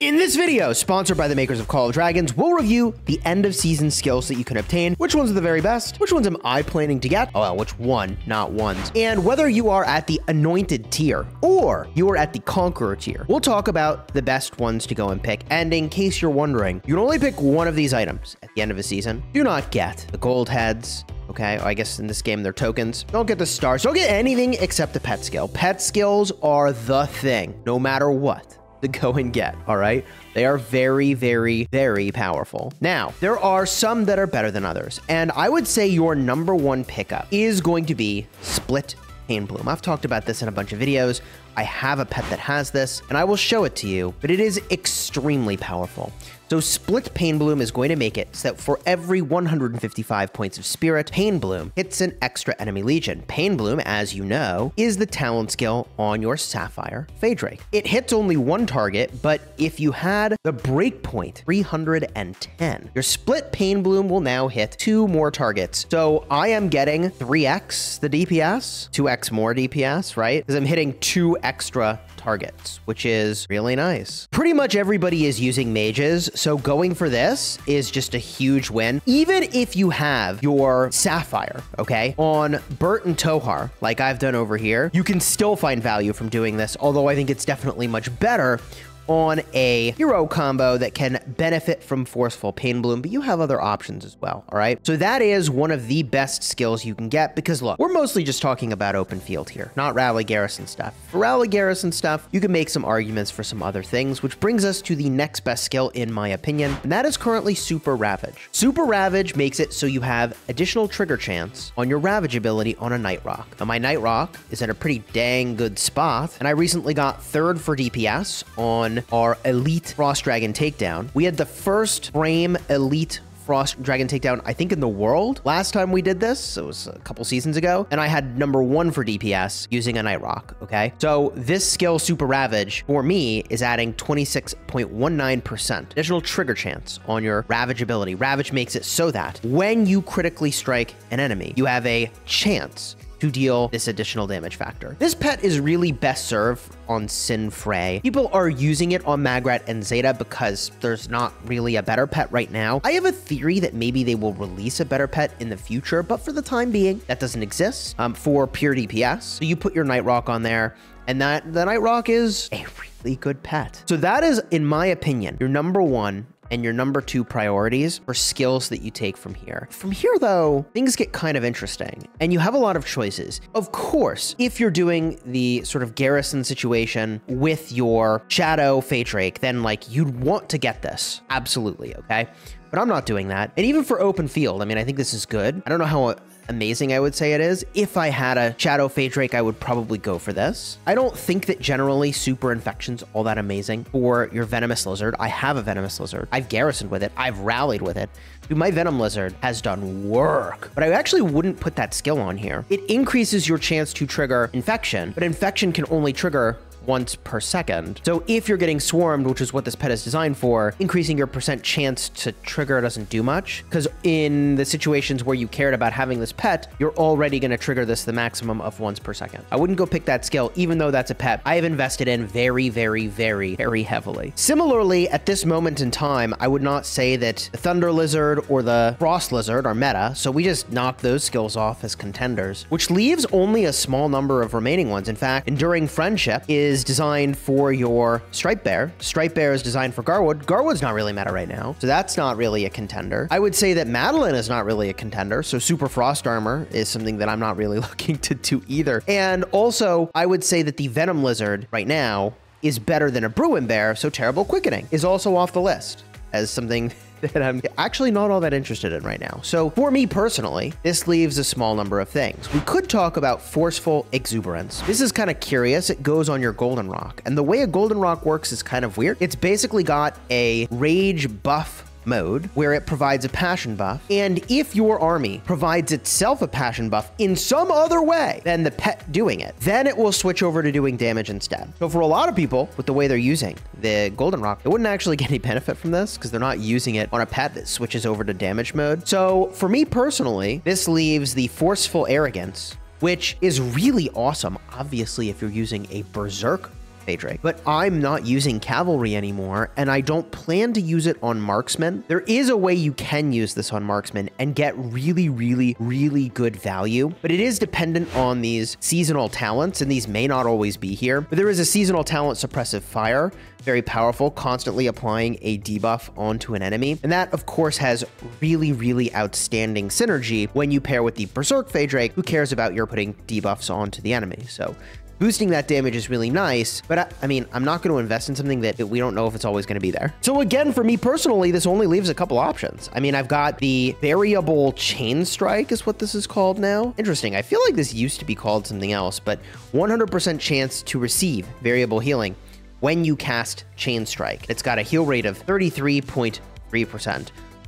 In this video, sponsored by the makers of Call of Dragons, we'll review the end of season skills that you can obtain, which ones are the very best, which ones am I planning to get, oh well, which one, not ones, and whether you are at the Anointed tier or you are at the Conqueror tier. We'll talk about the best ones to go and pick, and in case you're wondering, you can only pick one of these items at the end of a season. Do not get the gold heads. Okay, I guess in this game, they're tokens. Don't get the stars. Don't get anything except the pet skill. Pet skills are the thing, no matter what, to go and get, all right? They are very, very, very powerful. Now, there are some that are better than others, and I would say your number one pickup is going to be Split Pain Bloom. I've talked about this in a bunch of videos. I have a pet that has this, and I will show it to you, but it is extremely powerful. So Split Pain Bloom is going to make it so that for every 155 points of spirit, Pain Bloom hits an extra enemy legion. Pain Bloom, as you know, is the talent skill on your Sapphire Phaedrake. It hits only one target, but if you had the breakpoint 310, your Split Pain Bloom will now hit 2 more targets. So I am getting 3x the DPS, 2x more DPS, right? Because I'm hitting 2 extra targets, which is really nice. Pretty much everybody is using mages, so going for this is just a huge win. Even if you have your Sapphire, okay, on Bert and Tohar, like I've done over here, you can still find value from doing this, although I think it's definitely much better on a hero combo that can benefit from Forceful Pain Bloom, but you have other options as well, all right? So that is one of the best skills you can get because look, we're mostly just talking about open field here, not rally garrison stuff. For rally garrison stuff, you can make some arguments for some other things, which brings us to the next best skill in my opinion, and that is currently Super Ravage. Super Ravage makes it so you have additional trigger chance on your Ravage ability on a Night Rock. Now my Night Rock is at a pretty dang good spot, and I recently got 3rd for DPS on our Elite Frost Dragon Takedown. We had the first frame Elite Frost Dragon Takedown, I think, in the world. Last time we did this, it was a couple seasons ago, and I had number 1 for DPS using a Night Rock, okay? So this skill, Super Ravage, for me, is adding 26.19% additional trigger chance on your Ravage ability. Ravage makes it so that when you critically strike an enemy, you have a chance to deal this additional damage factor. This pet is really best served on Sin Frey. People are using it on Magrat and Zeta because there's not really a better pet right now. I have a theory that maybe they will release a better pet in the future, but for the time being, that doesn't exist for pure DPS. So you put your Night Rock on there, and the Night Rock is a really good pet. So that is, in my opinion, your number 1 and your number 2 priorities for skills that you take from here. From here, though, things get kind of interesting, and you have a lot of choices. Of course, if you're doing the sort of garrison situation with your Shadow Phaedrake, then, like, you'd want to get this. Absolutely, okay? But I'm not doing that. And even for open field, I mean, I think this is good. I don't know how amazing I would say it is. If I had a Shadow Phaedrake, I would probably go for this. I don't think that generally Super Infection's all that amazing for your Venomous Lizard. I have a Venomous Lizard. I've garrisoned with it. I've rallied with it. Dude, my Venom Lizard has done work, but I actually wouldn't put that skill on here. It increases your chance to trigger Infection, but Infection can only trigger once per second. So if you're getting swarmed, which is what this pet is designed for, increasing your percent chance to trigger doesn't do much, because in the situations where you cared about having this pet, you're already going to trigger this the maximum of once per second. I wouldn't go pick that skill, even though that's a pet I have invested in very, very, very, very heavily. Similarly, at this moment in time, I would not say that the Thunder Lizard or the Frost Lizard are meta, so we just knock those skills off as contenders, which leaves only a small number of remaining ones. In fact, Enduring Friendship is designed for your Stripe Bear. Stripe Bear is designed for Garwood. Garwood's not really meta right now, so that's not really a contender. I would say that Madeline is not really a contender, so Super Frost Armor is something that I'm not really looking to do either. And also, I would say that the Venom Lizard right now is better than a Bruin Bear, so Terrible Quickening is also off the list as something that I'm actually not all that interested in right now. So for me personally, this leaves a small number of things. We could talk about Forceful Exuberance. This is kind of curious. It goes on your Golden Rock, and the way a Golden Rock works is kind of weird. It's basically got a rage buff mode where it provides a passion buff, and if your army provides itself a passion buff in some other way than the pet doing it, then it will switch over to doing damage instead. So for a lot of people, with the way they're using the Golden Rock, they wouldn't actually get any benefit from this because they're not using it on a pet that switches over to damage mode. So for me personally, this leaves the Forceful Arrogance, which is really awesome, obviously, if you're using a Berserk Phaedrake. But I'm not using Cavalry anymore, and I don't plan to use it on Marksman. There is a way you can use this on Marksman and get really, really, really good value, but it is dependent on these seasonal talents, and these may not always be here. But there is a seasonal talent, Suppressive Fire, very powerful, constantly applying a debuff onto an enemy. And that, of course, has really, really outstanding synergy when you pair with the Berserk Phaedrake, who cares about your putting debuffs onto the enemy. So boosting that damage is really nice, but I mean, I'm not going to invest in something that we don't know if it's always going to be there. So again, for me personally, this only leaves a couple options. I mean, I've got the variable Chain Strike is what this is called now. Interesting. I feel like this used to be called something else, but 100% chance to receive variable healing when you cast Chain Strike. It's got a heal rate of 33.3%.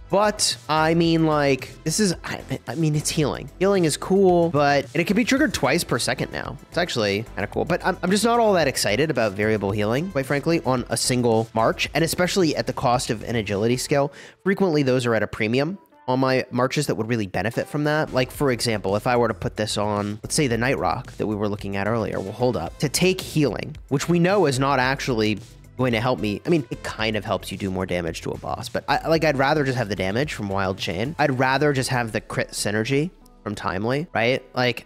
But I mean, like, this is, I mean, it's healing. Healing is cool, but it can be triggered twice per second now. It's actually kind of cool, but I'm just not all that excited about variable healing, quite frankly, on a single march, and especially at the cost of an agility skill. Frequently, those are at a premium on my marches that would really benefit from that. Like, for example, if I were to put this on, let's say the Night Rock that we were looking at earlier, we'll hold up, to take healing, which we know is not actually going to help me. I mean, it kind of helps you do more damage to a boss, but I'd rather just have the damage from Wild Chain. I'd rather just have the crit synergy from Timely, right? Like,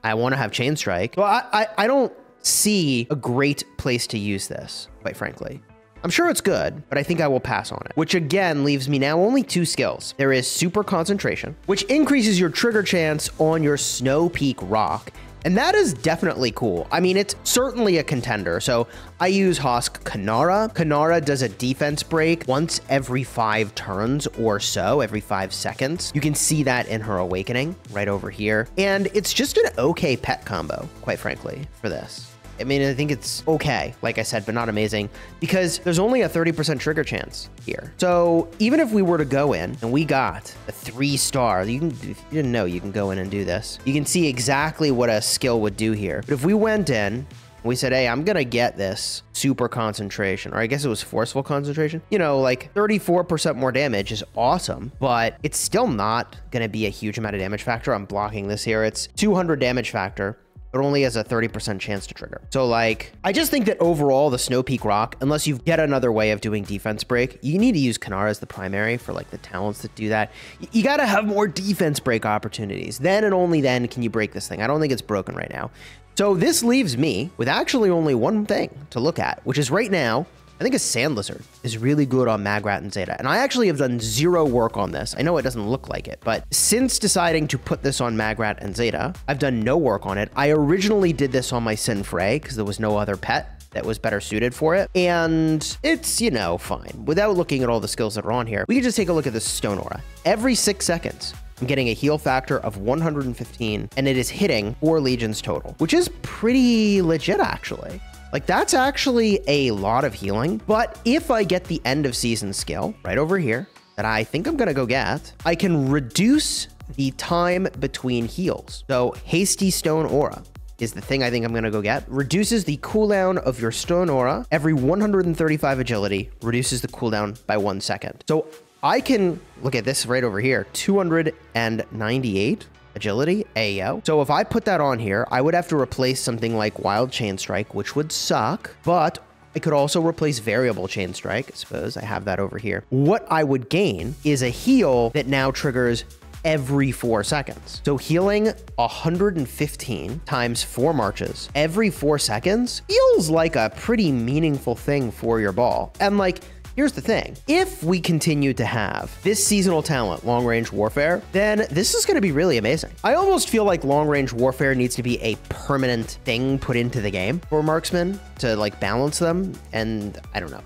I want to have Chain Strike. Well, I don't see a great place to use this, quite frankly. I'm sure it's good, but I think I will pass on it, which again leaves me now only 2 skills. There is Super Concentration, which increases your trigger chance on your Snow Peak Rock. And that is definitely cool. I mean, it's certainly a contender. So I use Hosk Kanara. Kanara does a defense break once every 5 turns or so, every 5 seconds. You can see that in her awakening right over here. And it's just an okay pet combo, quite frankly, for this. I mean, I think it's okay, like I said, but not amazing, because there's only a 30% trigger chance here. So even if we were to go in and we got a 3-star, if you didn't know, you can go in and do this. You can see exactly what a skill would do here. But if we went in, we said, hey, I'm going to get this super concentration, or I guess it was forceful concentration. You know, like 34% more damage is awesome, but it's still not going to be a huge amount of damage factor. I'm blocking this here. It's 200 damage factor, but only has a 30% chance to trigger. So like, I just think that overall the Snow Peak Rock, unless you get another way of doing defense break, you need to use Kanara as the primary for like the talents that do that. You got to have more defense break opportunities. Then and only then can you break this thing. I don't think it's broken right now. So this leaves me with actually only one thing to look at, which is right now, I think a Sand Lizard is really good on Magrat and Zeta. And I actually have done 0 work on this. I know it doesn't look like it, but since deciding to put this on Magrat and Zeta, I've done no work on it. I originally did this on my Sinfray because there was no other pet that was better suited for it. And it's, you know, fine. Without looking at all the skills that are on here, we can just take a look at this Stone Aura. Every 6 seconds, I'm getting a heal factor of 115, and it is hitting 4 legions total, which is pretty legit, actually. Like, that's actually a lot of healing. But if I get the end of season skill right over here that I think I'm going to go get, I can reduce the time between heals. So Hasty Stone Aura is the thing I think I'm going to go get. Reduces the cooldown of your Stone Aura. Every 135 agility reduces the cooldown by 1 second. So I can look at this right over here, 298 agility, AO. So if I put that on here, I would have to replace something like Wild Chain Strike, which would suck, but I could also replace Variable Chain Strike. I suppose I have that over here. What I would gain is a heal that now triggers every 4 seconds. So healing 115 times 4 marches every 4 seconds feels like a pretty meaningful thing for your ball. And like, here's the thing. If we continue to have this seasonal talent, Long Range Warfare, then this is going to be really amazing. I almost feel like Long Range Warfare needs to be a permanent thing put into the game for marksmen to like balance them. And I don't know,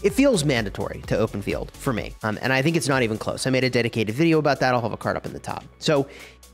it feels mandatory to open field for me. And I think it's not even close. I made a dedicated video about that. I'll have a card up in the top. So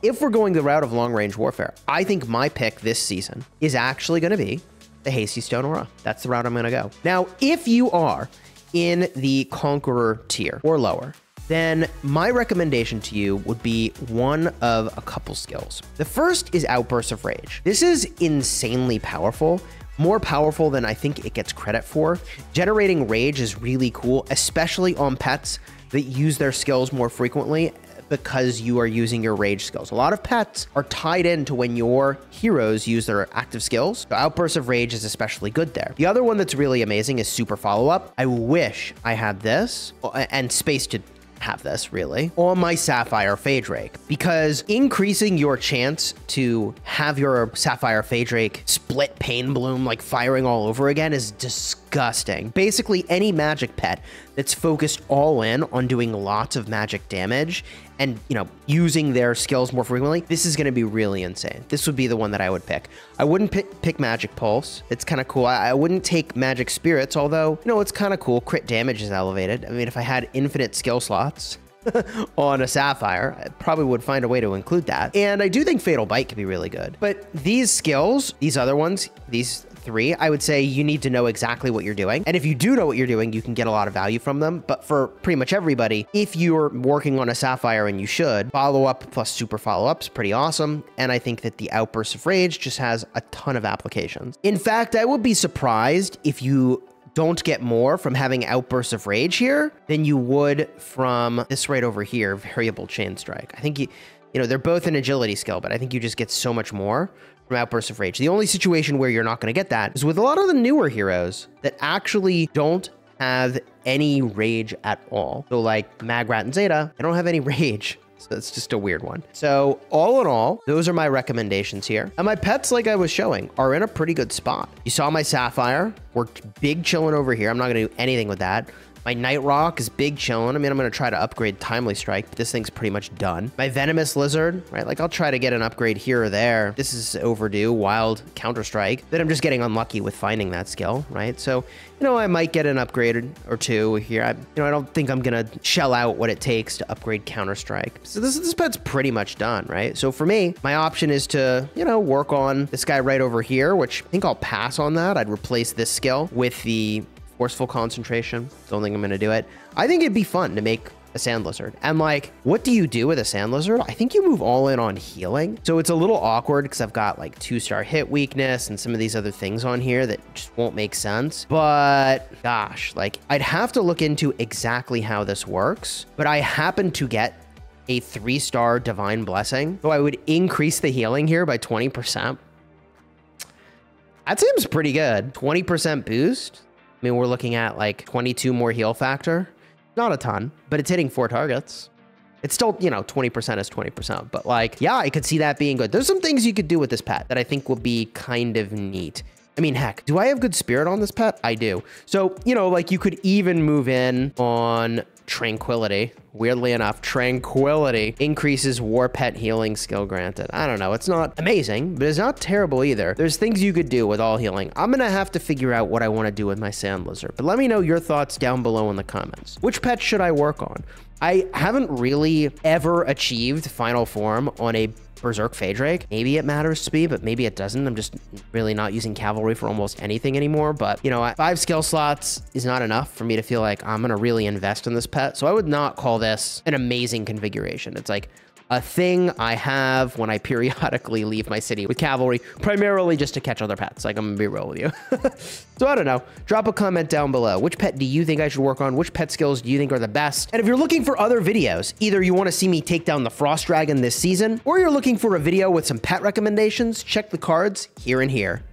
if we're going the route of Long Range Warfare, I think my pick this season is actually going to be the Hasty Stone Aura. That's the route I'm going to go. Now, if you are in the Conqueror tier or lower, then my recommendation to you would be one of a couple skills. The first is Outburst of Rage. This is insanely powerful, more powerful than I think it gets credit for. Generating rage is really cool, especially on pets that use their skills more frequently. because you are using your rage skills. A lot of pets are tied into when your heroes use their active skills. So Outburst of Rage is especially good there. The other one that's really amazing is Super Follow-Up. I wish I had this and space to have this really on my Sapphire Phaedrake, because increasing your chance to have your Sapphire Phaedrake split Pain Bloom like firing all over again is disgusting. Basically any magic pet that's focused all in on doing lots of magic damage and, you know, using their skills more frequently, this is going to be really insane. This would be the one that I would pick. I wouldn't pick Magic Pulse. It's kind of cool. I wouldn't take Magic Spirits, although, you know, it's kind of cool. Crit damage is elevated. I mean, if I had infinite skill slots on a Sapphire, I probably would find a way to include that. And I do think Fatal Bite could be really good. But these skills, these other ones, these three, I would say you need to know exactly what you're doing. And if you do know what you're doing, you can get a lot of value from them. But for pretty much everybody, if you're working on a Sapphire, and you should, Follow-Up plus Super Follow-Up's pretty awesome. And I think that the Outburst of Rage just has a ton of applications. In fact, I would be surprised if you don't get more from having Outbursts of Rage here than you would from this right over here, Variable Chain Strike. I think you know, they're both an agility skill, but I think you just get so much more from Outbursts of Rage. The only situation where you're not going to get that is with a lot of the newer heroes that actually don't have any rage at all. So like Magrat and Zeta, they don't have any rage. So it's just a weird one. So all in all, those are my recommendations here. And my pets, like I was showing, are in a pretty good spot. You saw my Sapphire. We're big chilling over here. I'm not going to do anything with that. My Night Rock is big chilling. I mean, I'm going to try to upgrade Timely Strike, but this thing's pretty much done. My Venomous Lizard, right? Like, I'll try to get an upgrade here or there. This is overdue. Wild Counter Strike. Then I'm just getting unlucky with finding that skill, right? So, you know, I might get an upgrade or two here. I don't think I'm going to shell out what it takes to upgrade Counter Strike. So this pet's pretty much done, right? So for me, my option is to, you know, work on this guy right over here, which I think I'll pass on that. I'd replace this skill with the Forceful Concentration. Don't think I'm going to do it. I think it'd be fun to make a Sand Lizard. And like, what do you do with a Sand Lizard? I think you move all in on healing. So it's a little awkward because I've got like 2-star hit weakness and some of these other things on here that just won't make sense. But gosh, like I'd have to look into exactly how this works. But I happen to get a 3-star Divine Blessing. So I would increase the healing here by 20%. That seems pretty good. 20% boost. I mean, we're looking at like 22 more heal factor. Not a ton, but it's hitting 4 targets. It's still, you know, 20% is 20%. But like, yeah, I could see that being good. There's some things you could do with this pet that I think will be kind of neat. I mean, heck, do I have good spirit on this pet? I do. So, you know, like you could even move in on Tranquility. Weirdly enough, Tranquility increases war pet healing skill granted. I don't know. It's not amazing, but it's not terrible either. There's things you could do with all healing. I'm going to have to figure out what I want to do with my Sand Lizard, but let me know your thoughts down below in the comments. Which pet should I work on? I haven't really ever achieved final form on a Berserk Phaedrake. Maybe it matters to me, but maybe it doesn't. I'm just really not using Cavalry for almost anything anymore. But, you know, 5 skill slots is not enough for me to feel like I'm going to really invest in this pet. So I would not call this an amazing configuration. It's like a thing I have when I periodically leave my city with Cavalry, primarily just to catch other pets. Like, I'm gonna be real with you. So I don't know. Drop a comment down below. Which pet do you think I should work on? Which pet skills do you think are the best? And if you're looking for other videos, either you want to see me take down the Frost Dragon this season, or you're looking for a video with some pet recommendations, check the cards here and here.